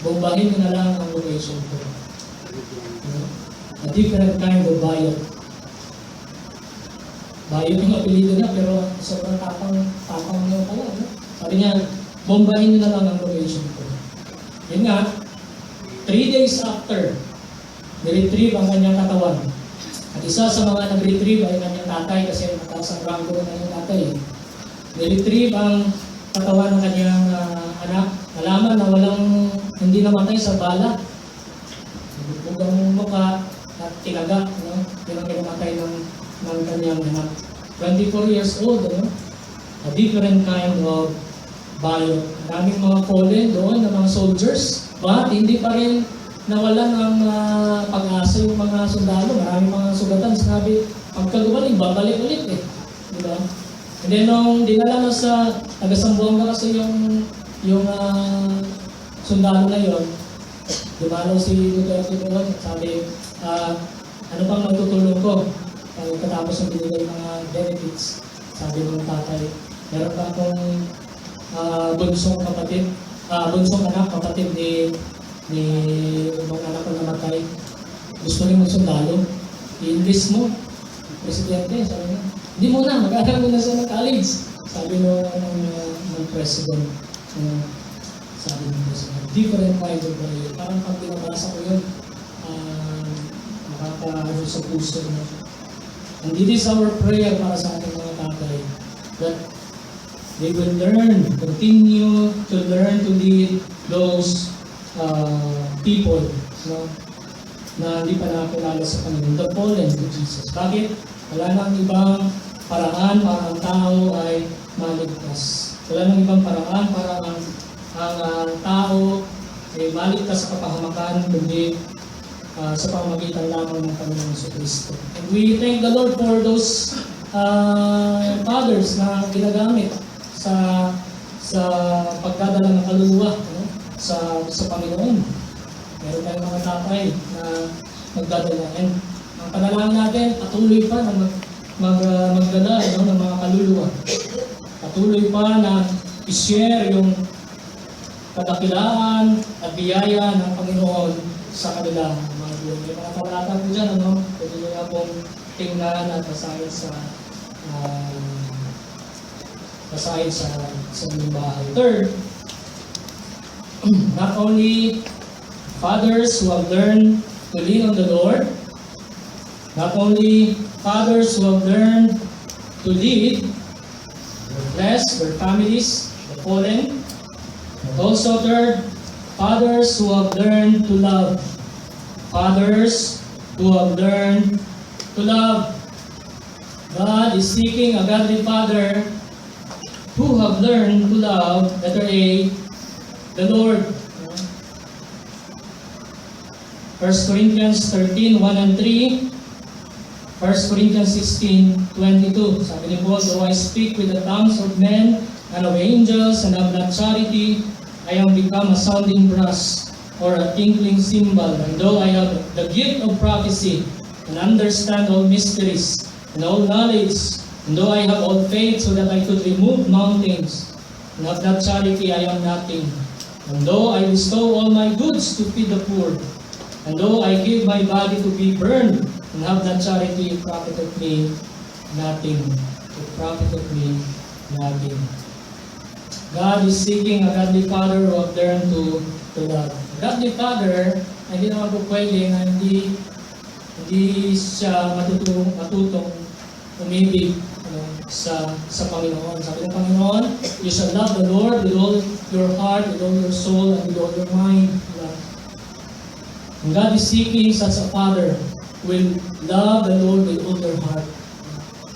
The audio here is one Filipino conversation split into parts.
bombahin mo na lang ang location ko. A different kind of Bayot. Bayot yung apelido niya, pero sobrang tapang niya pala. No? Sabi niya, bombahin nyo na lang ang location ko. Yun nga, 3 days after, niretrieve ang kanyang katawan. At isa sa mga nag-retrieve ay kanyang tatay kasi mataas ang rango ng kanyang tatay. Niretrieve ang katawan ng kanyang anak. Nalaman na hindi namatay sa bala. Bugbog ang mukha at tinaga. No? Yun ang kinamatay ng kanyang anak. 24 years old. No? A different kind of Bayot. Maraming mga fallen doon ng mga soldiers. But hindi pa rin nawalan ng pag-asa yung mga sundalo. Maraming mga sugatan. Sinabi, pagkagumaling, babalik ulit eh. Diba? And then nung dinala na sa taga-Sambuanga kasi yung sundalo na yon, dumalaw si Duterte doon. Sabi, ano pang magtutulong ko? Katapos ng binigay mga benefits. Sabi ng tatay, meron pa akong bunsong anak, kapatid ni mga anak ko namatay. Gusto rin magsundalo. I-enlist mo, presidente, sabi niya. Hindi muna, mag-aaral muna sa college. Sabi ng president. Sabi ng president, different kind of Bayot. Parang pag binabasa ko yun, nakaka-ano sa puso mo. And this is our prayer para sa ating mga tatay, that they will continue to learn to lead those people, no, na hindi pa nakakilala sa Panginoon, the fallen to Jesus. Bakit? Wala nang ibang paraan para ang tao ay maligtas. Wala nang ibang paraan para ang tao ay maligtas sa kapahamakan, kundi sa pamamagitan lamang ng Panginoon Kristo. And we thank the Lord for those fathers na ginagamit sa pagdadala ng kaluluwa, no? sa Panginoon. Meron tayong mga tatay na magdadala. And ang panalangin natin, patuloy pa na magdala, no, ng mga kaluluwa. Patuloy pa na i-share yung kadakilaan at biyaya ng Panginoon sa kanila. May mga talata po dyan, ano? Pwede nyo nga pong tingnan at basahin sa inyong bahay. Third, not only fathers who have learned to lean on the Lord, not only fathers who have learned to lead, bless their families, the fallen, but also third, fathers who have learned to love. Fathers who have learned to love. God is seeking a godly father who have learned to love, letter A, the Lord. 1 Corinthians 13:1 and 3, 1 Corinthians 16:22. Sabi ni Paul, though I speak with the tongues of men and of angels and have not charity, I am become a sounding brass or a tinkling cymbal. And though I have the gift of prophecy and understand all mysteries and all knowledge, and though I have all faith so that I could remove mountains, and have not charity, I am nothing. And though I bestow all my goods to feed the poor, and though I give my body to be burned, and have not charity, it profiteth me nothing. It profiteth me nothing. God is seeking a godly father who have learned to love. A godly father, hindi naman po pwede na hindi siya matutong umibig sa Panginoon. Sabi ng Panginoon, you shall love the Lord with all your heart, with all your soul, and with all your mind. And God is seeking such a father who will love the Lord with all their heart,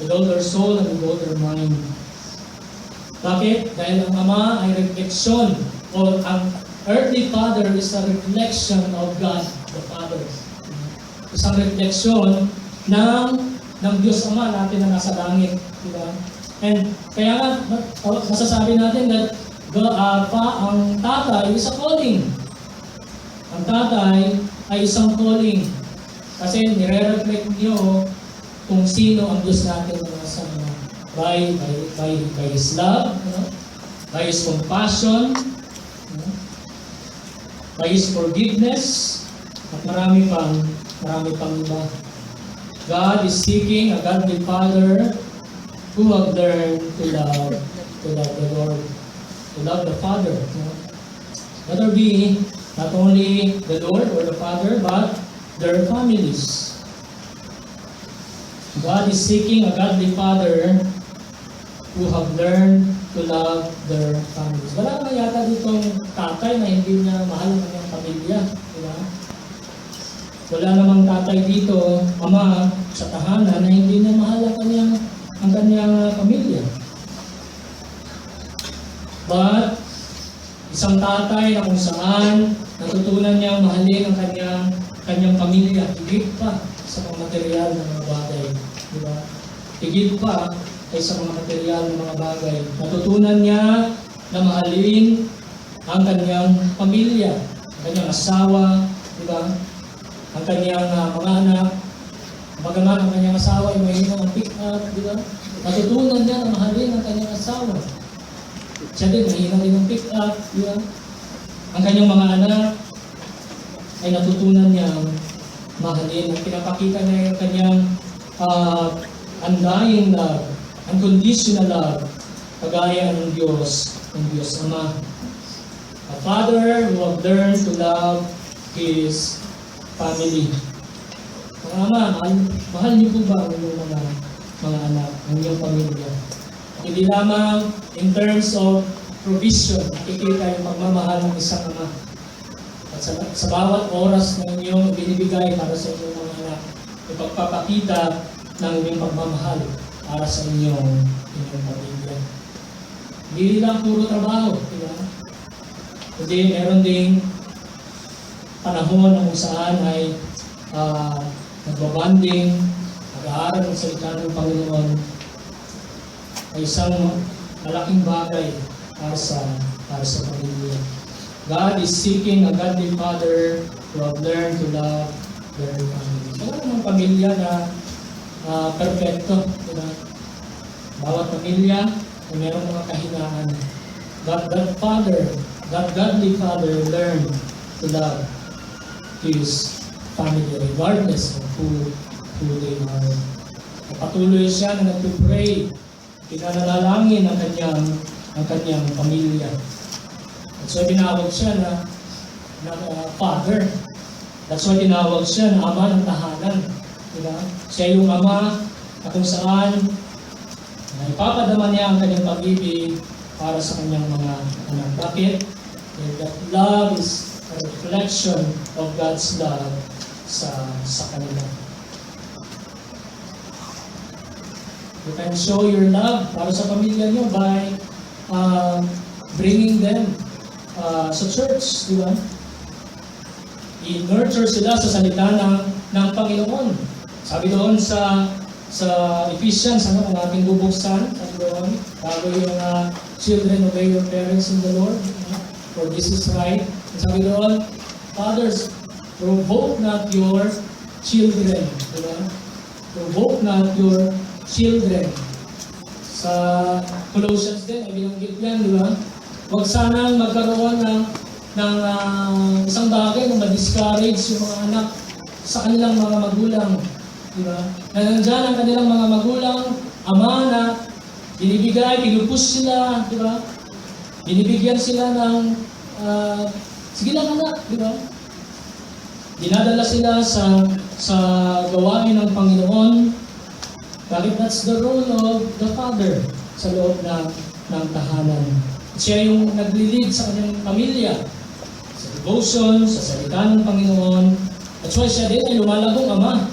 with all their soul, and with all their mind. Bakit? Dahil ang Ama ay refleksyon, o ang earthly father is a reflection of God, the Father. Isang refleksyon ng Diyos Ama natin na nasa langit. Diba? And kaya nga, masasabi natin that ang tatay is a calling. Ang tatay ay isang calling. Kasi nire-reflect nyo kung sino ang Diyos natin na nasa by His love, by His compassion, by His forgiveness, at marami pang iba. God is seeking a godly father who have learned to love the Lord, to love the Father. Whether be not only the Lord or the Father, but their families. God is seeking a godly father who have learned to love their families. Wala naman yata ditong tatay na hindi niya mahal ang kanyang pamilya. Diba? Wala namang tatay dito, ama, sa tahanan na hindi niya mahal ang kanyang pamilya. But, isang tatay na kung saan natutunan niyang mahalin ang kanyang pamilya, higit pa sa mga material ng mga bagay. Diba? Higit pa kaysa mga material ng mga bagay. Natutunan niya na mahalin ang kanyang pamilya, ang kanyang asawa, diba? Ang kanyang mga anak. Bagaman ang kanyang asawa ay mahina ng pick-up, diba? Natutunan niya na mahalin ang kanyang asawa. Siya din, mahina rin ng pick-up, diba? Ang kanyang mga anak ay natutunan niyang mahalin at pinapakita niya yung kanyang undying love, unconditional love, kagaya ng Diyos Ama. A father who have learned to love his family. Mga ama, mahal niyo po ba ang inyong mga anak, ang inyong pamilya? Hindi lamang in terms of provision, nakikita yung pagmamahal ng isang ama. At sa bawat oras na inyong binibigay para sa inyong mga anak, ipagpapakita ng inyong pagmamahal para sa inyong pamilya. Hindi lang puro trabaho, diba? Kundi meron ding panahon na kung saan ay nagbabanding, nag-aaral ng salita ng Panginoon, ay isang malaking bagay para sa pamilya. God is seeking a godly father who have learned to love their family. Wala namang pamilya na perfecto. Diba? Bawat pamilya ay mayroong mga kahinaan. But that godly father learned to love his family regardless of who they are. Patuloy siya na nagpipray, pinanalangin ang kanyang pamilya. At so tinawag siya na father. That's why tinawag siya na ama ng tahanan. Diba? Siya yung ama na kung saan ipapadama niya ang kanyang pag-ibig para sa kanyang mga anak. Bakit? That love is a reflection of God's love sa kanila. You can show your love para sa pamilya niyo by bringing them sa church, di ba? I-nurture sila sa salita ng Panginoon. Sabi doon sa Ephesians, kung ating bubuksan, sabi doon, bago yung children, obey your parents in the Lord, for this is right. Sabi doon, fathers, provoke not your children, di ba? Provoke not your children. Sa Colossians din, ay binanggit yan, di ba? Huwag sanang magkaroon ng isang bagay na ma-discourage yung mga anak sa kanilang mga magulang. Di ba? Na nandyan ang kanilang mga magulang, ama na binibigay, pinupush sila, di ba? Binibigyan sila ng, sige lang anak, di ba? Dinadala sila sa gawain ng Panginoon. Bakit that's the role of the father sa loob ng tahanan. Siya yung nagli-lead sa kanyang pamilya, sa devotion, sa salita ng Panginoon. At so siya din ay lumalagong ama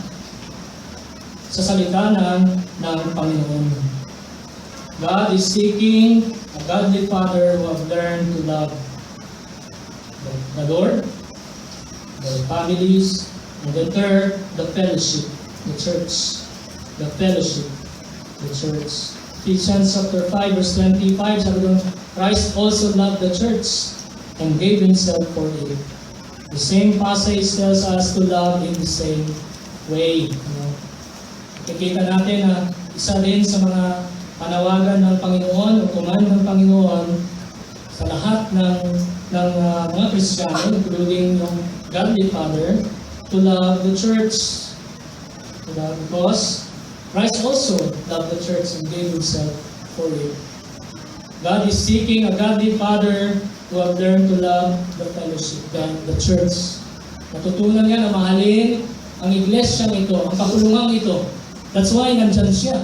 sa salita ng Panginoon. God is seeking a godly father who have learned to love the Lord, the families, and the third, the fellowship, the church. The fellowship, the church. Ephesians chapter 5 verse 25, sabi doon, Christ also loved the church and gave Himself for it. The same passage tells us to love in the same way. Kikita natin na isa din sa mga panawagan ng Panginoon o command ng Panginoon sa lahat ng ng mga Kristiyano, including yung Godly Father, to love the church. Because Christ also loved the church and gave Himself for it. God is seeking a Godly Father who have learned to love the fellowship, the church. Natutunan niya na mahalin ang iglesyang ito, ang kapulungang ito. That's why nandyan siya.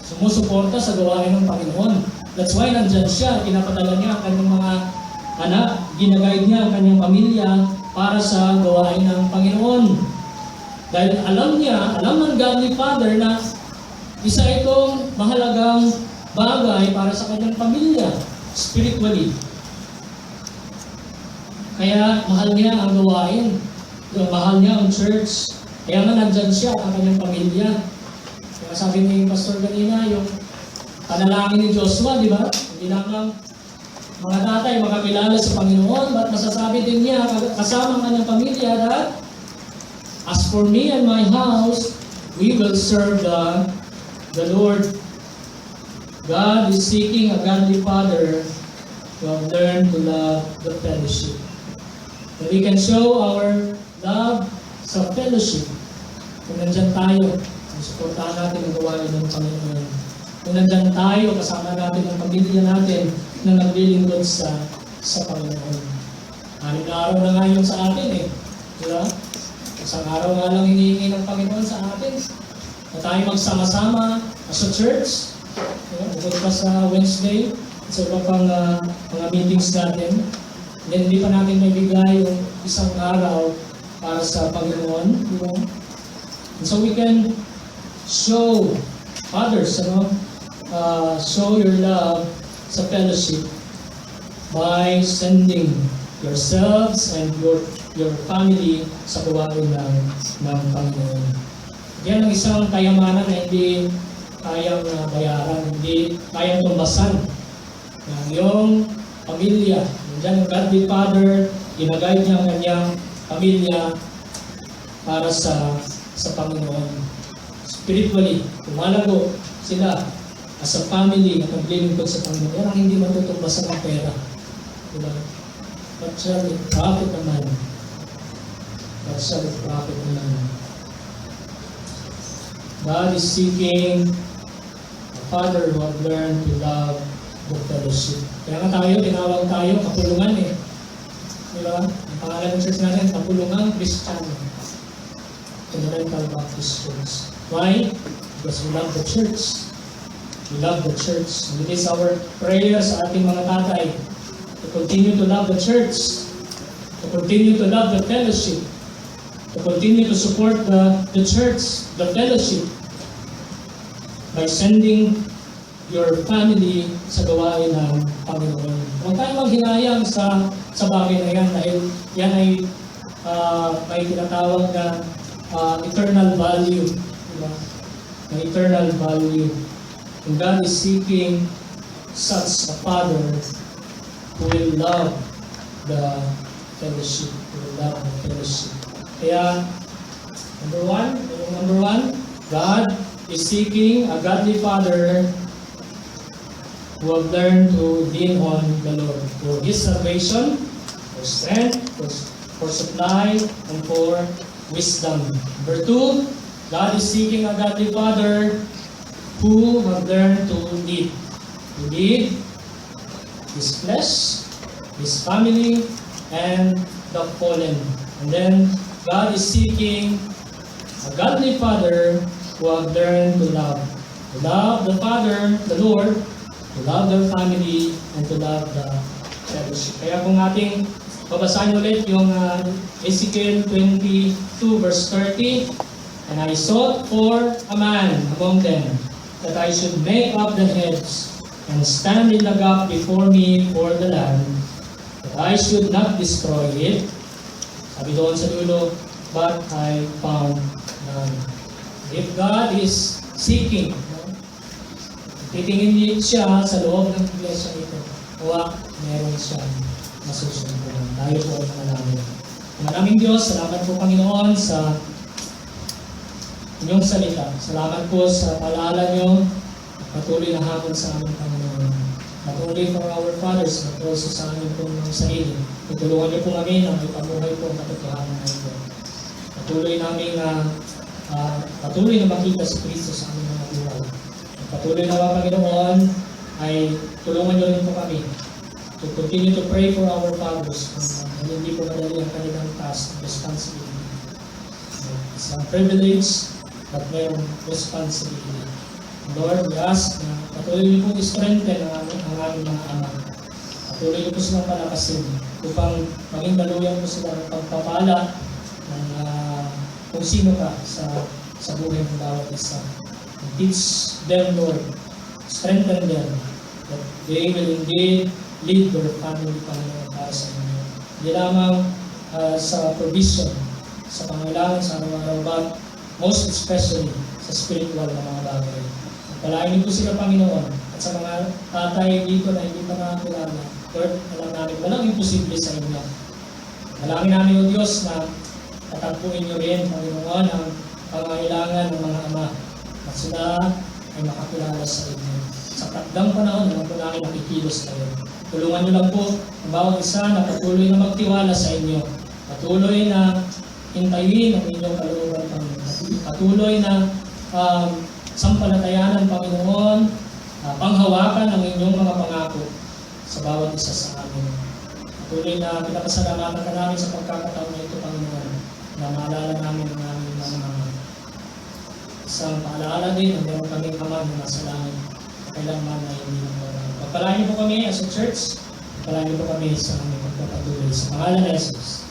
Sumusuporta sa gawain ng Panginoon. That's why nandyan siya. Pinapadala niya ang kanyang mga anak, ginaguide niya ang kanyang pamilya para sa gawain ng Panginoon. Dahil alam niya, alam ng Godly Father na isa itong mahalagang bagay para sa kanyang pamilya, spiritually. Kaya mahal niya ang gawain, mahal niya ang church. Kaya nga nandyan siya ang kanyang pamilya. Kaya sabi ni Pastor kanina, yung panalangin ni Joshua, di ba? Hindi lang mga tatay makakilala sa Panginoon, but masasabi din niya kasama ang kanyang pamilya that as for me and my house, we will serve the Lord. God is seeking a Godly Father who have learned to love the fellowship. That we can show our love sa fellowship. Kung nandyan tayo, suportahan natin ang gawain ng Panginoon. Kung nandyan tayo, kasama natin ang pamilya natin na naglilingkod sa Panginoon. Araw-araw na nga yun sa atin eh. Diba? Isang araw nga lang hinihingi ng Panginoon sa atin na tayo magsama-sama as a church. Bukod pa sa Wednesday, sa iba pang mga meetings natin. Then hindi pa natin maibigay yung isang araw para sa Panginoon. Diba? And so we can show others, show your love sa fellowship by sending yourselves and your family sa gawain ng Panginoon. Yan ang isang kayamanan na hindi kayang bayaran, hindi kayang tumbasan. Yung pamilya, nandiyan ang Godly Father, ginaguide niya ang kanyang pamilya para sa Panginoon. Spiritually, lumalago sila as a family na naglilingkod sa Panginoon. Yan ang hindi matutumbasan ng pera. Diba? But shall it profit a man? But shall it profit a man? God is seeking a father who have learned to love the fellowship. Kaya nga tayo, tinawag tayo, kapulungan eh. Diba? Ang pangalan ng church natin, kapulungan Kristiyano. Fundamental Baptist Church. Why? Because we love the church. We love the church. And it is our prayer sa ating mga tatay to continue to love the church, to continue to love the fellowship, to continue to support the church, the fellowship, by sending your family sa gawain ng Panginoon. Huwag tayo maghinayang sa bagay na yan dahil yan ay may tinatawag na eternal value. Diba? May eternal value. And God is seeking such a father who will love the fellowship. Who will love the fellowship. Kaya, number one, God is seeking a Godly Father who have learned to lean on the Lord for His salvation, for strength, for supply, and for wisdom. Number two, God is seeking a Godly Father who have learned to lead. To lead His flesh, His family, and the fallen. And then, God is seeking a Godly Father who have learned to love. To love the Father, the Lord, to love their family, and to love the fellowship. Kaya kung ating babasahin ulit yung Ezekiel 22 verse 30, and I sought for a man among them, that I should make up the heads, and stand in the gap before me for the land, that I should not destroy it. Sabi doon sa dulo, but I found none. If God is seeking, titingin siya sa loob ng iglesia ito, meron siyang masusunod. Tayo po ang manalangin. Maraming Diyos, salamat po Panginoon sa inyong salita. Salamat po sa paalala niyo, patuloy na hapon sa aming Panginoon. only for our fathers, but also sa amin pong mga sarili. Tutulungan niyo po kami na may pamuhay po ang katotohanan na ito. Patuloy na makita si Kristo sa aming mga buhay. Patuloy na mga Panginoon ay tulungan niyo rin po kami to continue to pray for our fathers kung hindi po madali ang kanilang task, responsibility. It's a privilege, but mayroong responsibility. Lord, we ask na patuloy niyo pong strengthen ang aming mga anak. Patuloy niyo po silang palakasin upang maging daluyang po sila ng pagpapala ng kung sino ka sa buhay ng bawat isa. Teach them, Lord. Strengthen them that they will indeed lead their family, Panginoon, para sa inyo. Hindi lamang sa provision, sa pangailangan sa araw-araw, but most especially sa spiritual na mga bagay. Palain niyo po sila, Panginoon, at sa mga tatay dito na hindi pa nakakilala, Lord, alam namin, walang imposible sa inyo. Dalangin namin, O Diyos, na tatagpuin niyo rin, Panginoon, ang pangailangan ng mga ama at sila ay makakilala sa inyo. Sa takdang panahon, naman po namin nakikilos kayo. Tulungan niyo lang po ang bawat isa na patuloy na magtiwala sa inyo. Patuloy na hintayin ang inyong kalooban, Panginoon. Patuloy na sampalatayanan, Panginoon, panghawakan ang inyong mga pangako sa bawat isa sa amin. Patuloy na pinapasalamatan ka namin sa pagkakataon na ito, Panginoon, na maalala namin ang aming mga isang paalaala din na meron kaming Ama na nasa langit. Kailangan na hindi ng babae. Pagpalain niyo po kami as a church, pagpalain niyo po kami sa aming pagpapatuloy. Sa pangalan ni Jesus.